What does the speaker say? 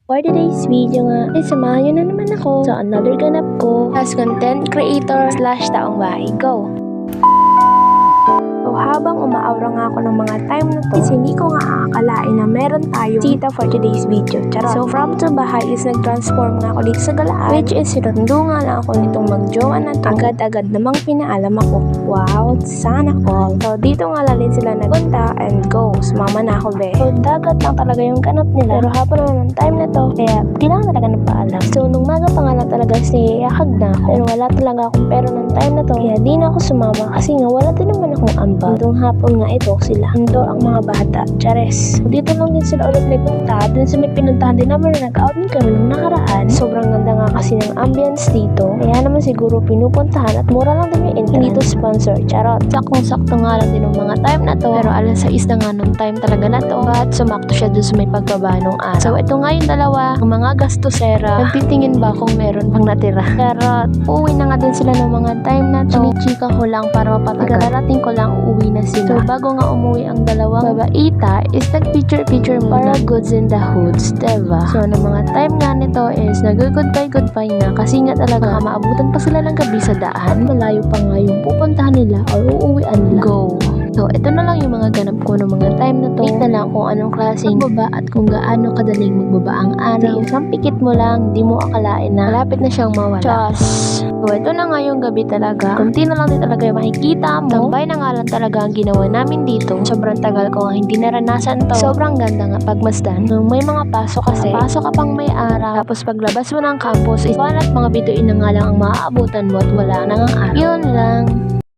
For today's video nga, ay samahan nyo na naman ako sa another ganap ko as content creator / taong bahay. Go! So habang umaaura nga ako ng mga time na to, hindi ko nga aakalain na meron tayong tita for today's video. Charot. So from to bahay is nag-transform nga ako dito sa galaan, which is sinundo nga lang ako nitong magjowa na to. Agad-agad namang pinaalam ako. Wow, sana all. So dito nga lang din sila nagpunta and go. Sumama na ako be. So dagat lang talaga yung ganap nila. Pero hapon naman ng time na to, kaya kailangan talaga ng paalam. So nung maga pa nga lang talaga siniyahag na ako. Pero wala talaga akong pero ng time na to. Kaya di na ako sumama kasi nga wala din naman akong ambag. Nung hapon nga ito sila. Ito ang mga bata. Chares. So dito lang din sila ulit nagpunta. Dun sa may pinuntahan din naman na nag-out din kami nung nakaraan. Sobrang ganda nga kasi ng ambience dito. Kaya naman siguro pinupuntahan at mura lang din yung entrance. Hindi to sponsor. Charot. Saktong-sakto nga lang din ng mga time na to. Pero alas 6 na nga nung time talaga na to. But sumakto siya dun sa may pagbaba nung araw. So ito nga yung dalawa. Ang mga gastosera. Nagtitingin ba kung meron pang natira? Charot. Uuwi na nga din sila ng mga time na to. Chinichika ko lang para mapatagal. Darating ko lang uuwi na sila. So bago nga umuwi ang dalawang babaita is nag-picture muna. Para goods in the hoods, diba? So ng mga time nga nito is nag-goodbye na kasi nga talaga maabutan pa sila ng gabi sa daan. Malayo pa nga yung pupuntahan nila or uuwian nila. Go! So, ito na lang yung mga ganap ko ng mga time na to. Wait na lang kung anong klaseng magbaba at kung gaano kadaling magbaba ang araw. Isang pikit mo lang, di mo akalain na malapit na siyang mawala. Diyos! So, ito na nga yung gabi talaga. Kunti na lang din talaga yung makikita mo. Tambay na nga lang talaga ang ginawa namin dito. Sobrang tagal ko nga hindi naranasan to. Sobrang ganda nga pagmasdan. Nung may mga pasok kasi, pasok ka pang may araw. Tapos paglabas mo ng campus, is at mga bituin na nga lang ang maaabutan mo at wala na nga araw. Yun lang.